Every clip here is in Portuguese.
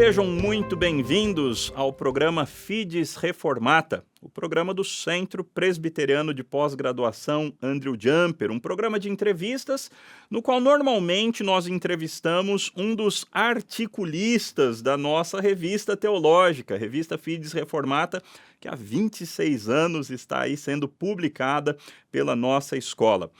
Sejam muito bem-vindos ao programa Fides Reformata, o programa do Centro Presbiteriano de Pós-Graduação Andrew Jumper, um programa de entrevistas no qual normalmente nós entrevistamos um dos articulistas da nossa revista teológica, a revista Fides Reformata, que há 26 anos está aí sendo publicada pela nossa escola.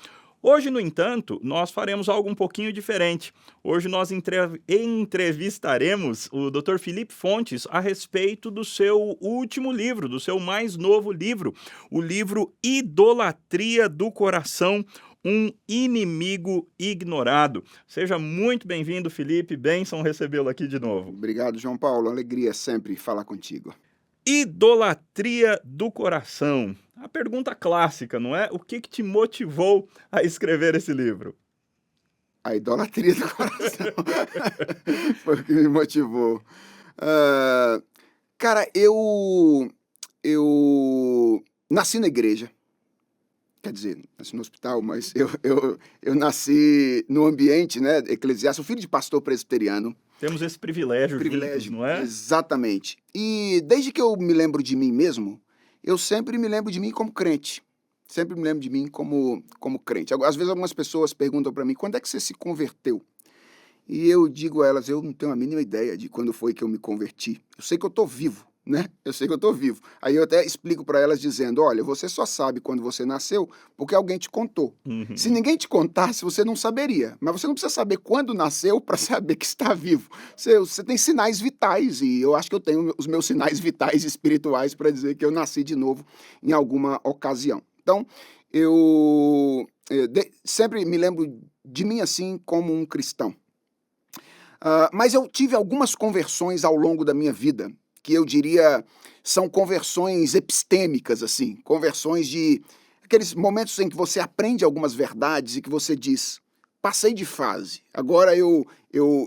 Hoje, no entanto, nós faremos algo um pouquinho diferente. Hoje nós entrevistaremos o Dr. Felipe Fontes a respeito do seu último livro, do seu mais novo livro, o livro Idolatria do Coração, um inimigo ignorado. Seja muito bem-vindo, Felipe. Bênção recebê-lo aqui de novo. Obrigado, João Paulo. Alegria sempre falar contigo. Idolatria do coração. A pergunta clássica, não é? O que te motivou a escrever esse livro? A idolatria do coração foi o que me motivou. Cara, eu nasci na igreja. Quer dizer, nasci no hospital, mas eu nasci no ambiente, né, eclesiástico, filho de pastor presbiteriano. Temos esse privilégio, juntos, não é? Exatamente. E desde que eu me lembro de mim mesmo, eu sempre me lembro de mim como crente. Sempre me lembro de mim como crente. Às vezes algumas pessoas perguntam para mim, quando é que você se converteu? E eu digo a elas, eu não tenho a mínima ideia de quando foi que eu me converti. Eu sei que eu estou vivo, né? Eu sei que eu estou vivo. Aí eu até explico para elas dizendo, olha, você só sabe quando você nasceu porque alguém te contou. Uhum. Se ninguém te contasse, você não saberia. Mas você não precisa saber quando nasceu para saber que está vivo. Você tem sinais vitais e eu acho que eu tenho os meus sinais vitais para dizer que eu nasci de novo em alguma ocasião. Então, eu sempre me lembro de mim assim como um cristão. Mas eu tive algumas conversões ao longo da minha vida, que eu diria são conversões epistêmicas, assim, conversões de aqueles momentos em que você aprende algumas verdades e que você diz, passei de fase, agora eu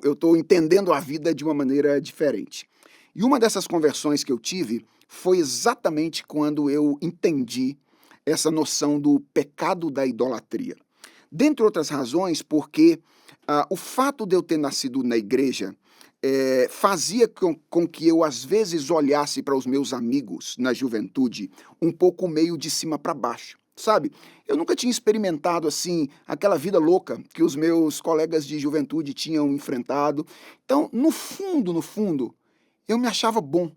estou entendendo a vida de uma maneira diferente. E uma dessas conversões que eu tive foi exatamente quando eu entendi essa noção do pecado da idolatria. Dentre outras razões, porque o fato de eu ter nascido na igreja fazia com que eu, às vezes, olhasse para os meus amigos na juventude um pouco meio de cima para baixo, sabe? Eu nunca tinha experimentado, assim, aquela vida louca que os meus colegas de juventude tinham enfrentado. Então, no fundo, eu me achava bom.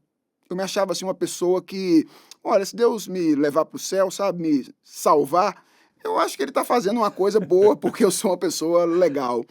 Eu me achava, assim, uma pessoa que, olha, se Deus me levar para o céu, sabe, me salvar, eu acho que ele está fazendo uma coisa boa porque eu sou uma pessoa legal.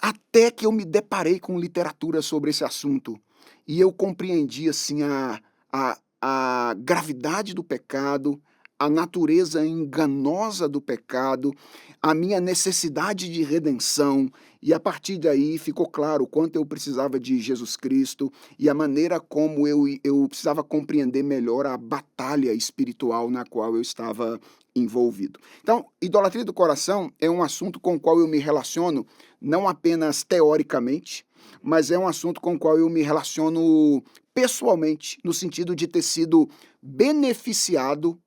Até que eu me deparei com literatura sobre esse assunto e eu compreendi assim, a gravidade do pecado, a natureza enganosa do pecado, a minha necessidade de redenção, e a partir daí ficou claro o quanto eu precisava de Jesus Cristo e a maneira como eu precisava compreender melhor a batalha espiritual na qual eu estava envolvido. Então, idolatria do coração é um assunto com o qual eu me relaciono não apenas teoricamente, mas é um assunto com o qual eu me relaciono pessoalmente, no sentido de ter sido beneficiado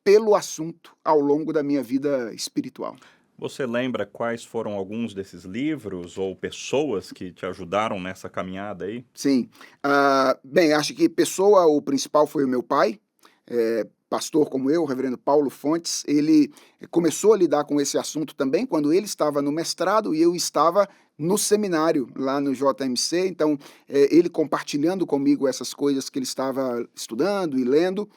pelo assunto ao longo da minha vida espiritual. Você lembra quais foram alguns desses livros ou pessoas que te ajudaram nessa caminhada aí? Sim. Bem, acho que o principal foi o meu pai, pastor como eu, o reverendo Paulo Fontes. Ele começou a lidar com esse assunto também quando ele estava no mestrado e eu estava no seminário lá no JMC, então ele compartilhando comigo essas coisas que ele estava estudando e lendo.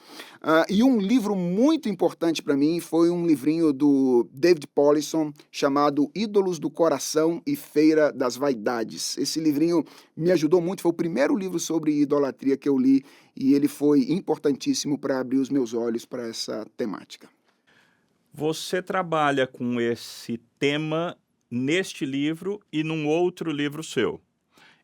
E um livro muito importante para mim foi um livrinho do David Powlison chamado Ídolos do Coração e Feira das Vaidades. Esse livrinho me ajudou muito, foi o primeiro livro sobre idolatria que eu li e ele foi importantíssimo para abrir os meus olhos para essa temática. Você trabalha com esse tema neste livro e num outro livro seu.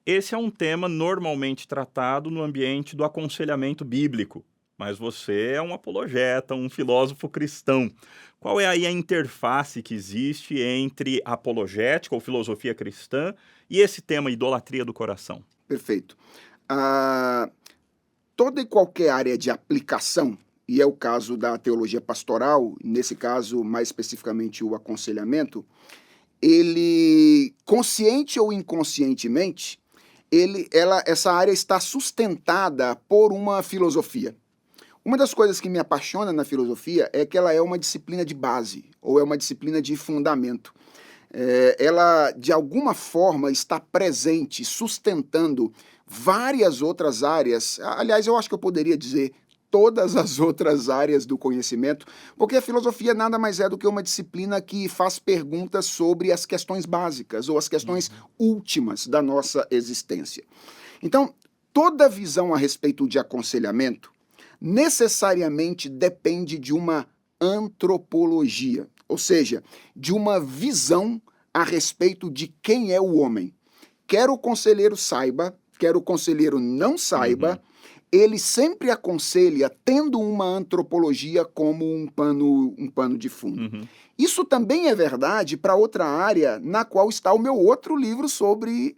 Esse é um tema normalmente tratado no ambiente do aconselhamento bíblico, mas você é um apologeta, um filósofo cristão. Qual é aí a interface que existe entre apologética ou filosofia cristã e esse tema idolatria do coração? Perfeito. Toda e qualquer área de aplicação, e é o caso da teologia pastoral, nesse caso mais especificamente o aconselhamento, ele, consciente ou inconscientemente, essa área está sustentada por uma filosofia. Uma das coisas que me apaixona na filosofia é que ela é uma disciplina de base, ou é uma disciplina de fundamento. Ela, de alguma forma, está presente, sustentando várias outras áreas. Aliás, eu acho que eu poderia dizer todas as outras áreas do conhecimento, porque a filosofia nada mais é do que uma disciplina que faz perguntas sobre as questões básicas ou as questões últimas da nossa existência. Então, toda visão a respeito de aconselhamento necessariamente depende de uma antropologia, ou seja, de uma visão a respeito de quem é o homem. Quer o conselheiro saiba, quer o conselheiro não saiba, ele sempre aconselha tendo uma antropologia como um pano de fundo. Isso também é verdade para outra área na qual está o meu outro livro sobre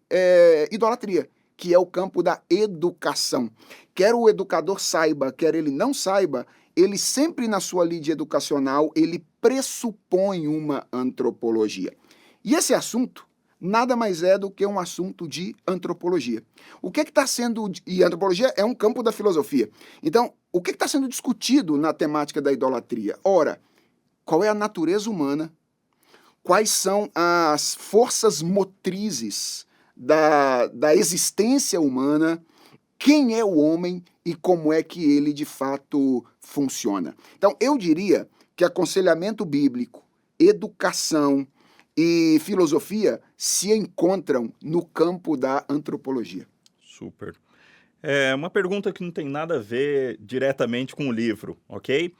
idolatria, que é o campo da educação. Quer o educador saiba, quer ele não saiba, ele sempre na sua lide educacional, ele pressupõe uma antropologia. E esse assunto nada mais é do que um assunto de antropologia. O que está sendo... E antropologia é um campo da filosofia. Então, o que está sendo discutido na temática da idolatria? Ora, qual é a natureza humana? Quais são as forças motrizes da existência humana? Quem é o homem e como é que ele, de fato, funciona? Então, eu diria que aconselhamento bíblico, educação e filosofia se encontram no campo da antropologia. Super. É uma pergunta que não tem nada a ver diretamente com o livro, ok?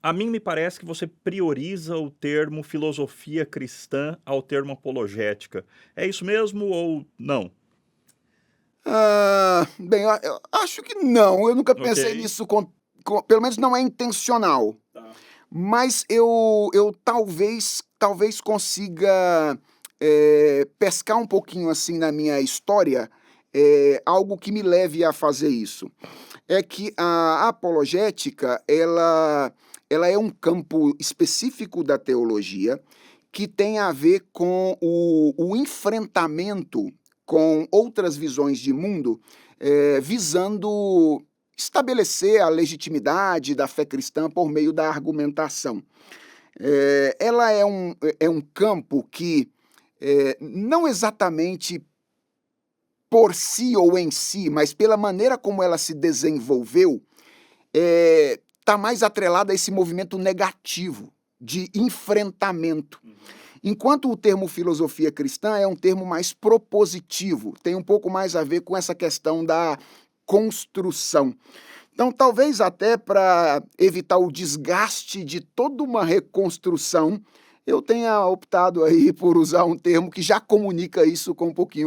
A mim me parece que você prioriza o termo filosofia cristã ao termo apologética. É isso mesmo ou não? Bem, eu acho que não. Eu nunca pensei nisso, pelo menos não é intencional. Tá. Mas eu talvez consiga pescar um pouquinho assim na minha história, algo que me leve a fazer isso. É que a apologética, ela é um campo específico da teologia que tem a ver com o enfrentamento com outras visões de mundo, visando estabelecer a legitimidade da fé cristã por meio da argumentação. Ela é um campo que, não exatamente por si ou em si, mas pela maneira como ela se desenvolveu, está mais atrelada a esse movimento negativo de enfrentamento. Enquanto o termo filosofia cristã é um termo mais propositivo, tem um pouco mais a ver com essa questão da construção. Então, talvez até para evitar o desgaste de toda uma reconstrução, eu tenha optado aí por usar um termo que já comunica isso com um pouco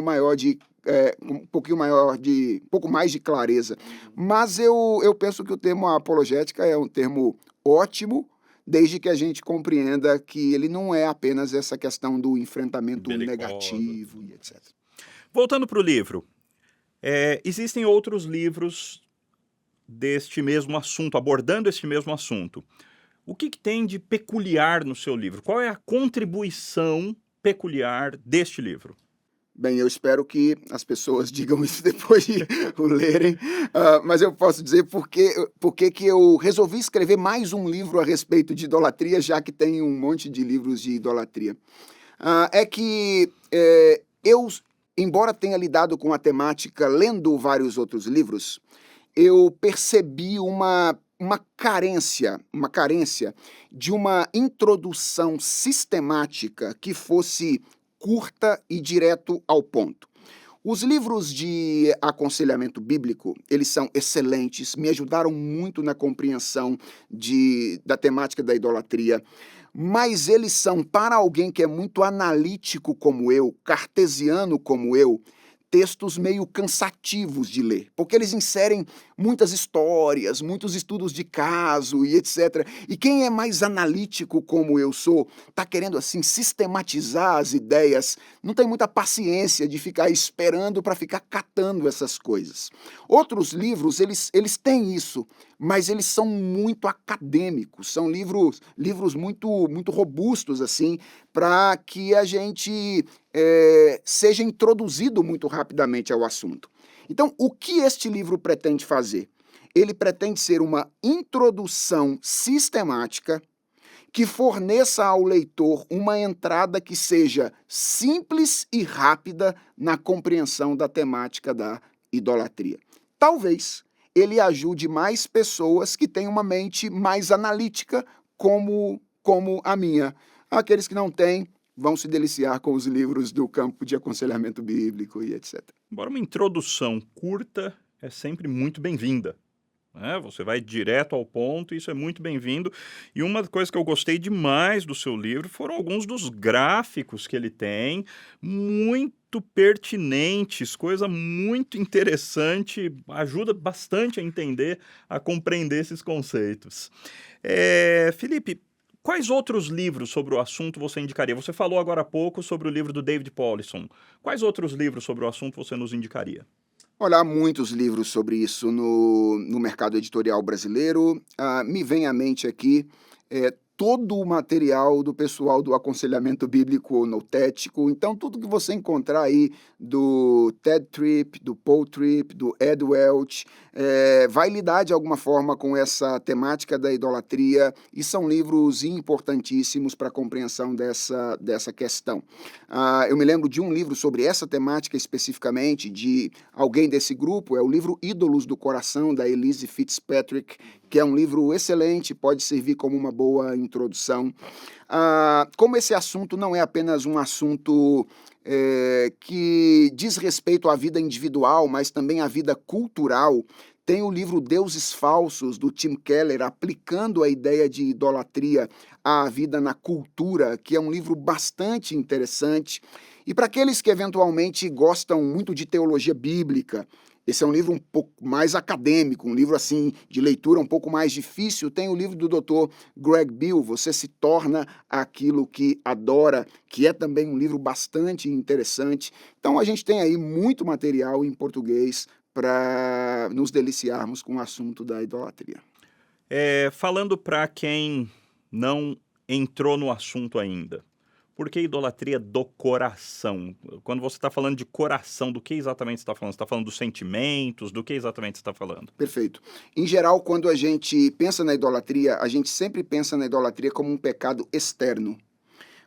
mais de clareza. Mas eu penso que o termo apologética é um termo ótimo, desde que a gente compreenda que ele não é apenas essa questão do enfrentamento negativo e etc. Voltando para o livro, existem outros livros deste mesmo assunto, abordando este mesmo assunto. O que tem de peculiar no seu livro? Qual é a contribuição peculiar deste livro? Bem, eu espero que as pessoas digam isso depois de o lerem, mas eu posso dizer por que eu resolvi escrever mais um livro a respeito de idolatria, já que tem um monte de livros de idolatria. Eu, embora tenha lidado com a temática lendo vários outros livros, eu percebi uma carência de uma introdução sistemática que fosse curta e direto ao ponto. Os livros de aconselhamento bíblico, eles são excelentes, me ajudaram muito na compreensão da temática da idolatria, mas eles são, para alguém que é muito analítico como eu, cartesiano como eu, textos meio cansativos de ler, porque eles inserem muitas histórias, muitos estudos de caso e etc. E quem é mais analítico como eu sou, está querendo assim sistematizar as ideias, não tem muita paciência de ficar esperando para ficar catando essas coisas. Outros livros, eles têm isso, mas eles são muito acadêmicos, são livros muito, muito robustos assim, para que a gente seja introduzido muito rapidamente ao assunto. Então, o que este livro pretende fazer? Ele pretende ser uma introdução sistemática que forneça ao leitor uma entrada que seja simples e rápida na compreensão da temática da idolatria. Talvez ele ajude mais pessoas que têm uma mente mais analítica, como a minha. Aqueles que não têm vão se deliciar com os livros do campo de aconselhamento bíblico e etc. Embora uma introdução curta é sempre muito bem-vinda. Você vai direto ao ponto, isso é muito bem-vindo. E uma coisa que eu gostei demais do seu livro foram alguns dos gráficos que ele tem, muito pertinentes, coisa muito interessante, ajuda bastante a entender, a compreender esses conceitos. Felipe, quais outros livros sobre o assunto você indicaria? Você falou agora há pouco sobre o livro do David Powlison. Quais outros livros sobre o assunto você nos indicaria? Olha, há muitos livros sobre isso no mercado editorial brasileiro. Me vem à mente aqui todo o material do pessoal do aconselhamento bíblico noutético. Então, tudo que você encontrar aí do Ted Tripp, do Paul Tripp, do Ed Welch, vai lidar de alguma forma com essa temática da idolatria, e são livros importantíssimos para a compreensão dessa questão. Eu me lembro de um livro sobre essa temática especificamente, de alguém desse grupo, é o livro Ídolos do Coração, da Elise Fitzpatrick, que é um livro excelente, pode servir como uma boa introdução. Como esse assunto não é apenas um assunto que diz respeito à vida individual, mas também à vida cultural, tem o livro Deuses Falsos, do Tim Keller, aplicando a ideia de idolatria à vida na cultura, que é um livro bastante interessante. E para aqueles que eventualmente gostam muito de teologia bíblica, esse é um livro um pouco mais acadêmico, um livro assim de leitura um pouco mais difícil. Tem o livro do Dr. Greg Beale, Você se torna aquilo que adora, que é também um livro bastante interessante. Então a gente tem aí muito material em português para nos deliciarmos com o assunto da idolatria. Falando para quem não entrou no assunto ainda, por que idolatria do coração? Quando você está falando de coração, do que exatamente você está falando? Você está falando dos sentimentos? Do que exatamente você está falando? Perfeito. Em geral, quando a gente pensa na idolatria, a gente sempre pensa na idolatria como um pecado externo.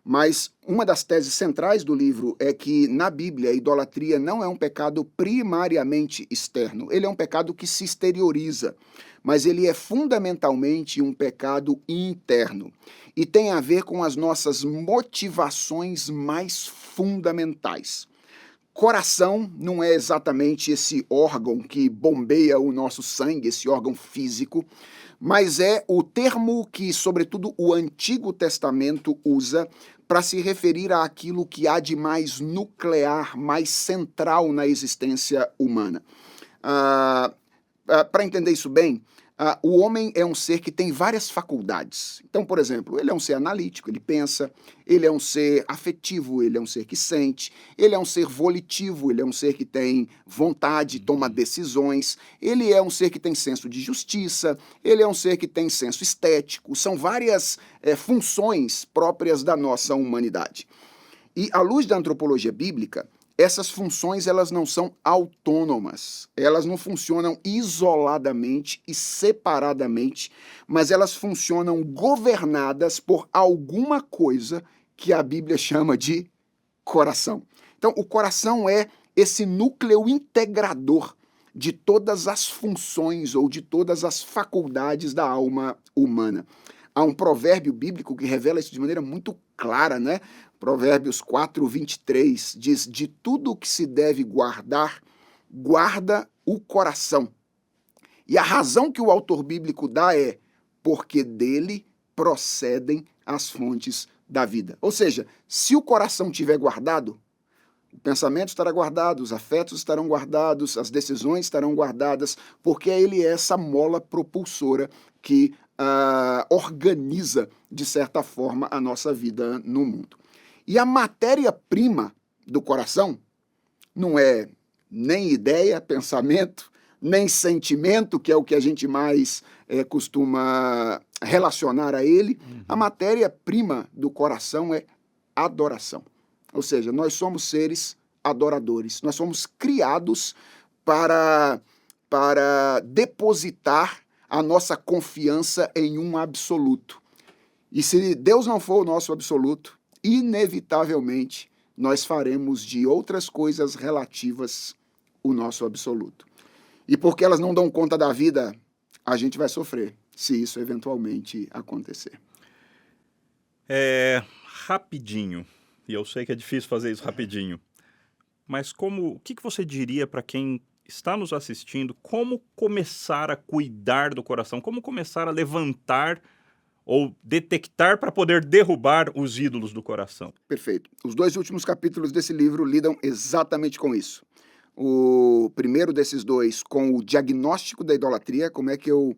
Mas uma das teses centrais do livro é que, na Bíblia, a idolatria não é um pecado primariamente externo. Ele é um pecado que se exterioriza, mas ele é fundamentalmente um pecado interno. E tem a ver com as nossas motivações mais fundamentais. Coração não é exatamente esse órgão que bombeia o nosso sangue, esse órgão físico, mas é o termo que, sobretudo, o Antigo Testamento usa para se referir àquilo que há de mais nuclear, mais central na existência humana. Para entender isso bem, o homem é um ser que tem várias faculdades. Então, por exemplo, ele é um ser analítico, ele pensa, ele é um ser afetivo, ele é um ser que sente, ele é um ser volitivo, ele é um ser que tem vontade, toma decisões, ele é um ser que tem senso de justiça, ele é um ser que tem senso estético. São várias funções próprias da nossa humanidade. E, à luz da antropologia bíblica, essas funções elas não são autônomas, elas não funcionam isoladamente e separadamente, mas elas funcionam governadas por alguma coisa que a Bíblia chama de coração. Então, o coração é esse núcleo integrador de todas as funções ou de todas as faculdades da alma humana. Há um provérbio bíblico que revela isso de maneira muito clara, né? Provérbios 4, 23 diz: de tudo o que se deve guardar, guarda o coração. E a razão que o autor bíblico dá é porque dele procedem as fontes da vida. Ou seja, se o coração estiver guardado, o pensamento estará guardado, os afetos estarão guardados, as decisões estarão guardadas, porque ele é essa mola propulsora que organiza, de certa forma, a nossa vida no mundo. E a matéria-prima do coração não é nem ideia, pensamento, nem sentimento, que é o que a gente mais costuma relacionar a ele. A matéria-prima do coração é adoração. Ou seja, nós somos seres adoradores. Nós somos criados para depositar a nossa confiança em um absoluto. E se Deus não for o nosso absoluto, inevitavelmente nós faremos de outras coisas relativas o nosso absoluto. E porque elas não dão conta da vida, a gente vai sofrer, se isso eventualmente acontecer. Rapidinho, e eu sei que é difícil fazer isso rapidinho, mas o que você diria para quem está nos assistindo, como começar a cuidar do coração, como começar a levantar ou detectar para poder derrubar os ídolos do coração? Perfeito. Os 2 últimos capítulos desse livro lidam exatamente com isso. O primeiro desses 2 com o diagnóstico da idolatria, como é que eu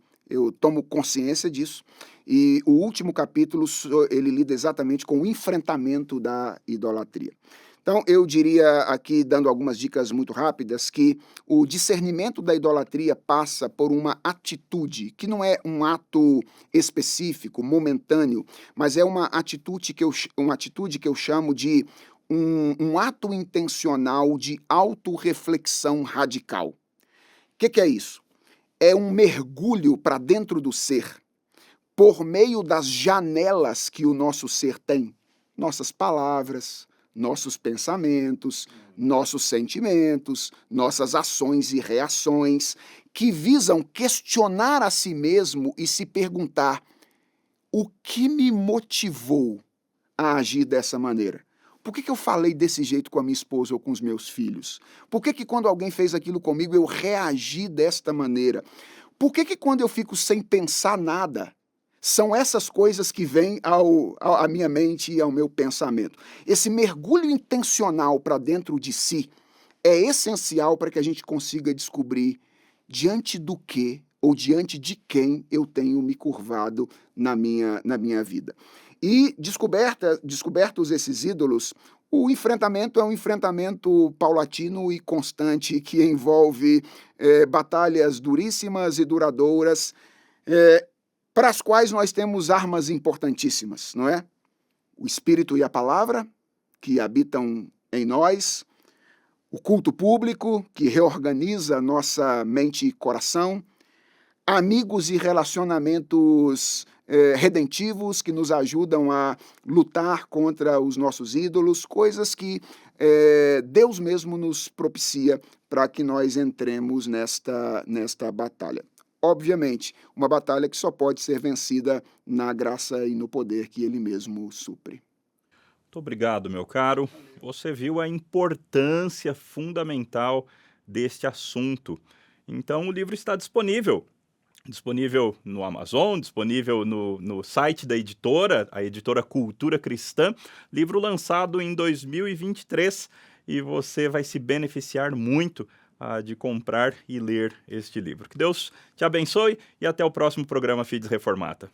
tomo consciência disso, e o último capítulo ele lida exatamente com o enfrentamento da idolatria. Então, eu diria aqui, dando algumas dicas muito rápidas, que o discernimento da idolatria passa por uma atitude, que não é um ato específico, momentâneo, mas é uma atitude que eu chamo de um ato intencional de autorreflexão radical. O que é isso? É um mergulho para dentro do ser, por meio das janelas que o nosso ser tem, nossas palavras, nossos pensamentos, nossos sentimentos, nossas ações e reações, que visam questionar a si mesmo e se perguntar: o que me motivou a agir dessa maneira? Por que eu falei desse jeito com a minha esposa ou com os meus filhos? Por que quando alguém fez aquilo comigo eu reagi desta maneira? Por que quando eu fico sem pensar nada, são essas coisas que vêm à minha mente e ao meu pensamento? Esse mergulho intencional para dentro de si é essencial para que a gente consiga descobrir diante do que ou diante de quem eu tenho me curvado na minha vida. E descobertos esses ídolos, o enfrentamento é um enfrentamento paulatino e constante que envolve batalhas duríssimas e duradouras, para as quais nós temos armas importantíssimas, não é? O Espírito e a Palavra, que habitam em nós, o culto público, que reorganiza nossa mente e coração, amigos e relacionamentos redentivos que nos ajudam a lutar contra os nossos ídolos, coisas que Deus mesmo nos propicia para que nós entremos nesta batalha. Obviamente, uma batalha que só pode ser vencida na graça e no poder que Ele mesmo supre. Muito obrigado, meu caro. Você viu a importância fundamental deste assunto. Então, o livro está disponível no Amazon, disponível no site da editora, a editora Cultura Cristã, livro lançado em 2023, e você vai se beneficiar muito de comprar e ler este livro. Que Deus te abençoe e até o próximo programa Fides Reformata.